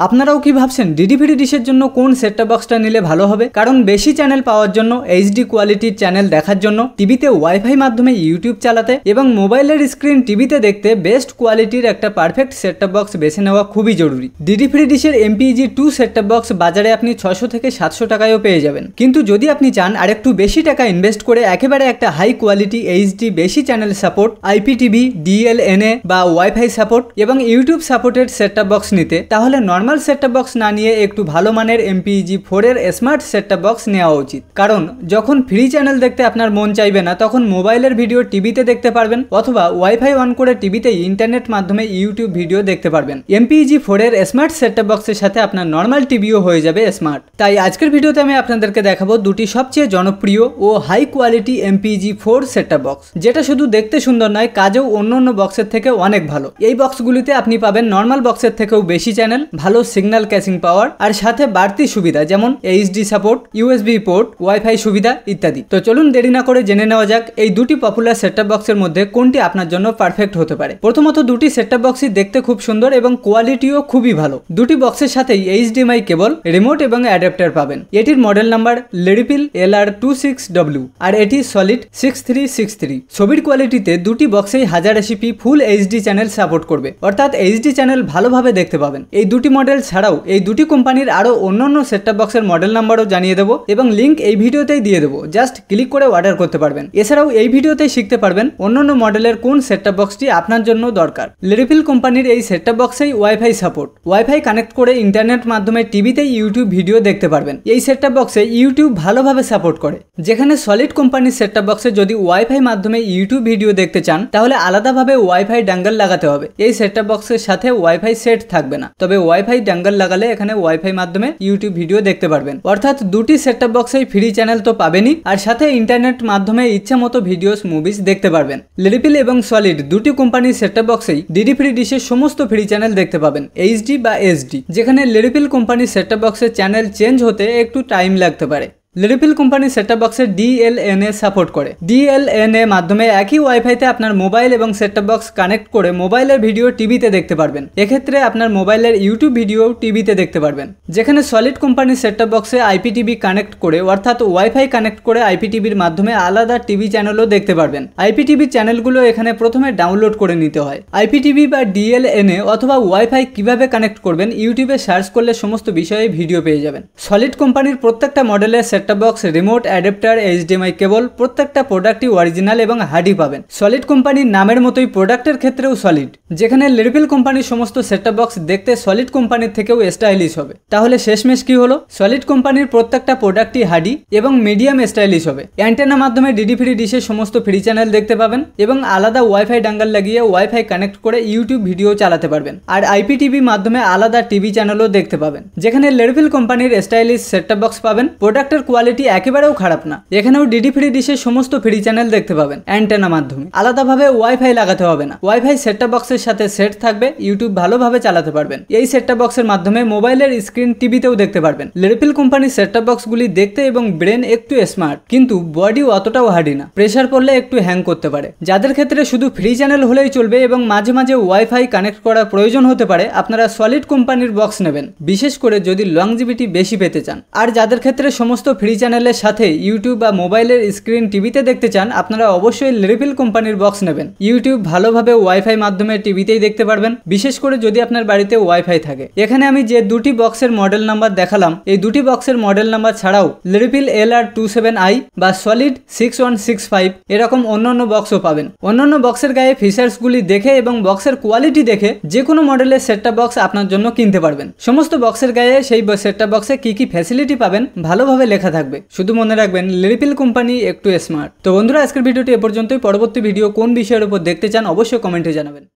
আপনারাও কি ভাবছেন ডিডিভিডি ডিশের জন্য কোন সেট টপ বক্সটা নিলে ভালো হবে? কারণ বেশি চ্যানেল পাওয়ার জন্য, এইচডি কোয়ালিটির চ্যানেল দেখার জন্য, টিভিতে ওয়াইফাই মাধ্যমে ইউটিউব চালাতে এবং মোবাইলের স্ক্রিন টিভিতে দেখতে বেস্ট কোয়ালিটির একটা পারফেক্ট সেট টপ বক্স বেছে নেওয়া খুবই জরুরি। ডিডিভিডি ডিশের MPEG 2 সেট টপ বক্স বাজারে আপনি 600 থেকে 700 টাকায়ও পেয়ে যাবেন। কিন্তু যদি আপনি চান আরেকটু বেশি টাকা ইনভেস্ট করে একেবারে একটা হাই কোয়ালিটি এইচডি বেশি চ্যানেল সাপোর্ট, IPTV, DLNA বা ওয়াইফাই সাপোর্ট এবং YouTube supported set top box নিতে, তাহলে নর্মাল সেট টপ বক্স না নিয়ে একটু ভালো মানের MPEG 4 এর স্মার্ট সেট টপ বক্স নেওয়া উচিত। কারণ যখন ফ্রি চ্যানেল দেখতে আপনার মন চাইবে না, তখন মোবাইলের ভিডিও টিভিতে দেখতে পারবেন অথবা ওয়াইফাই অন করে টিভিতে ইন্টারনেট মাধ্যমে ইউটিউব ভিডিও দেখতে পারবেন। MPEG 4 এর স্মার্ট সেট টপ বক্সের সাথে আপনার নর্মাল টিভিও হয়ে যাবে স্মার্ট। তাই আজকের ভিডিওতে আমি আপনাদেরকে দেখাবো দুটি সবচেয়ে জনপ্রিয় ও high quality MPEG 4 set top box, যেটা শুধু দেখতে সুন্দর নয়, কাজেও অন্য বক্সের থেকে অনেক ভালো। এই বক্সগুলিতে আপনি পাবেন নর্মাল বক্সের থেকেও বেশি চ্যানেল, ভালো সিগন্যাল ক্যাচিং পাওয়ার আর সাথে বাড়তি সুবিধা যেমন HD support, USB port, wifi সুবিধা ইত্যাদি। তো চলুন দেরি না করে জেনে নেওয়া যাক এই দুটি পপুলার সেট টপ বক্সের মধ্যে কোনটি আপনার জন্য পারফেক্ট হতে পারে। প্রথমত, দুটি সেট টপ বক্সই দেখতে খুব সুন্দর এবং কোয়ালিটিও খুবই ভালো। দুটি বক্সের সাথেই HDMI কেবল, রিমোট এবং অ্যাডাপ্টার পাবেন। এটির মডেল নাম্বার লেডিপিল LR26W আর এটি সলিড 6363। ছবির কোয়ালিটিতে দুটি বক্সেই 1080p ফুল HD চ্যানেল সাপোর্ট করবে, অর্থাৎ HD চ্যানেল ভালোভাবে দেখতে পাবেন। এই দুটি মডেল ছাড়াও এই দুটি কোম্পানির আরো অন্যান্য সেট টপ বক্সের মডেল নাম্বারও জানিয়ে দেবো এবং লিংক এই ভিডিওতেই দিয়ে দেবো, জাস্ট ক্লিক করে অর্ডার করতে পারবেন। এছাড়াও এই ভিডিওতেই শিখতে পারবেন অন্যান্য মডেলের কোন সেট টপ বক্সটি আপনার জন্য দরকার। লেডিপিল কোম্পানির এই সেট টপ বক্সেই ওয়াইফাই সাপোর্ট, ওয়াইফাই কানেক্ট করে ইন্টারনেট মাধ্যমে টিভিতে ইউটিউব ভিডিও দেখতে পারবেন। এই সেট টপ বক্সে ইউটিউব ভালোভাবে সাপোর্ট করে, যেখানে সলিড কোম্পানির সেট টপ বক্সে যদি ওয়াইফাই মাধ্যমে ইউটিউব ভিডিও দেখতে চান তাহলে আলাদাভাবে ওয়াইফাই ডাঙ্গল লাগাতে হবে। এই সেট টপ বক্সের সাথে ওয়াইফাই সেট থাকবে না, তবে ওয়াইফাই ডাঙ্গল লাগালে এখানে ওয়াইফাই মাধ্যমে ইউটিউব ভিডিও দেখতে পারবেন। অর্থাৎ দুটি সেট টপ বক্সেই ফ্রি চ্যানেল তো পাবেনই, আর সাথে ইন্টারনেট মাধ্যমে ইচ্ছা মতো ভিডিওস, মুভিজ দেখতে পারবেন। লেডিপিল এবং সলিড দুটি কোম্পানির সেট টপ বক্সেই ডিডিভিডি ডিশের সমস্ত ফ্রি চ্যানেল দেখতে পাবেন, HD বা SD, যেখানে লেডিপিল কোম্পানির সেট টপ বক্সের চ্যানেল চেঞ্জ হতে একটু টাইম লাগতে পারে। লেডিপিল কোম্পানির সেট টপ বক্সের DLNA সাপোর্ট করে। DLNA মাধ্যমে একই ওয়াইফাইতে আপনার মোবাইল এবং সেট টপ বক্স কানেক্ট করে মোবাইলের ভিডিও টিভিতে দেখতে পারবেন। এক্ষেত্রে আপনার মোবাইলের ইউটিউব ভিডিও টিভিতে দেখতে পারবেন। যেখানে সলিড কোম্পানির সেট টপ বক্সে IPTV কানেক্ট করে, অর্থাৎ ওয়াইফাই কানেক্ট করে IPTVর মাধ্যমে আলাদা টিভি চ্যানেলও দেখতে পারবেন। IPTV চ্যানেলগুলো এখানে প্রথমে ডাউনলোড করে নিতে হয়। IPTV বা DLNA অথবা ওয়াইফাই কিভাবে কানেক্ট করবেন ইউটিউবে সার্চ করলে সমস্ত বিষয়ে ভিডিও পেয়ে যাবেন। সলিড কোম্পানির প্রত্যেকটা মডেলের set top box, remote, adapter, HDMI কেবল প্রত্যেকটা প্রোডাক্টই অরিজিনাল এবং হার্ডি পাবেন। সলিড কোম্পানির নামের মতোই প্রোডাক্টের ক্ষেত্রেও সলিড, যেখানে লেডিপিল কোম্পানির সমস্ত সেট টপ বক্স দেখতে সলিড কোম্পানির থেকেও স্টাইলিশ হবে। তাহলে শেষমেশ কি হলো? সলিড কোম্পানির প্রত্যেকটা প্রোডাক্টই হার্ডি এবং মিডিয়াম স্টাইলিশ হবে। অ্যান্টেনা মাধ্যমে ডিডিভিডি ডিশের সমস্ত ফ্রি চ্যানেল দেখতে পাবেন এবং আলাদা ওয়াইফাই ডাঙ্গল লাগিয়ে ওয়াইফাই কানেক্ট করে ইউটিউব ভিডিও চালাতে পারবেন। আর IPTV মাধ্যমে আলাদা টিভি চ্যানেলও দেখতে পাবেন। যেখানে লেডিপিল কোম্পানির স্টাইলিশ সেট টপ বক্স পাবেন, প্রোডাক্টের কোয়ালিটি একেবারেও খারাপ না। এখানেও ডিডিভিডি ডিশের সমস্ত ফ্রি চ্যানেল দেখতে পাবেন অ্যান্টেনা মাধ্যমে, আলাদাভাবে ওয়াইফাই লাগাতে হবে না। ওয়াইফাই সেট টপ বক্সের সাথে সেট থাকবে, ইউটিউব ভালোভাবে চালাতে পারবেন। এই সেট টপ বক্সের মাধ্যমে মোবাইলের স্ক্রিন টিভিতেও দেখতে পারবেন। লেডিপিল কোম্পানির সেট টপ বক্সগুলি দেখতে এবং ব্রেন একটু স্মার্ট, কিন্তু বডি অতটাও হার্ডি না, প্রেসার পড়লে একটু হ্যাং করতে পারে। যাদের ক্ষেত্রে শুধু ফ্রি চ্যানেল হলেই চলবে এবং মাঝে মাঝে ওয়াইফাই কানেক্ট করার প্রয়োজন হতে পারে, আপনারা সলিড কোম্পানির বক্স নেবেন, বিশেষ করে যদি লংজিভিটি বেশি পেতে চান। আর যাদের ক্ষেত্রে সমস্ত ফ্রি চ্যানেলের সাথে ইউটিউব বা মোবাইলের স্ক্রিন টিভিতে দেখতে চান, আপনারা অবশ্যই লেডিপিল কোম্পানির বক্স নেবেন। ইউটিউব ভালোভাবে ওয়াইফাই মাধ্যমে টিভিতেই দেখতে পারবেন, বিশেষ করে যদি আপনার বাড়িতে ওয়াইফাই থাকে। এখানে আমি যে দুটি বক্সের মডেল নাম্বার দেখালাম, এই দুটি বক্সের মডেল নাম্বার ছাড়াও লেডিপিল LR27i বা সলিড 6165 এরকম অন্যান্য বক্সও পাবেন। অন্যান্য বক্সের গায়ে ফিচার্সগুলি দেখে এবং বক্সের কোয়ালিটি দেখে যে কোনো মডেলের সেট টপ বক্স আপনার জন্য কিনতে পারবেন। সমস্ত বক্সের গায়ে সেই সেট টপ বক্সে কি কি ফ্যাসিলিটি পাবেন ভালোভাবে লেখা থাকবে। শুধু মনে রাখবেন লেডিপিল কোম্পানি একটু স্মার্ট। তো বন্ধুরা, আজকের ভিডিওটি এ পর্যন্তই। পরবর্তী ভিডিও কোন বিষয়ের উপর দেখতে চান অবশ্যই কমেন্টে জানাবেন।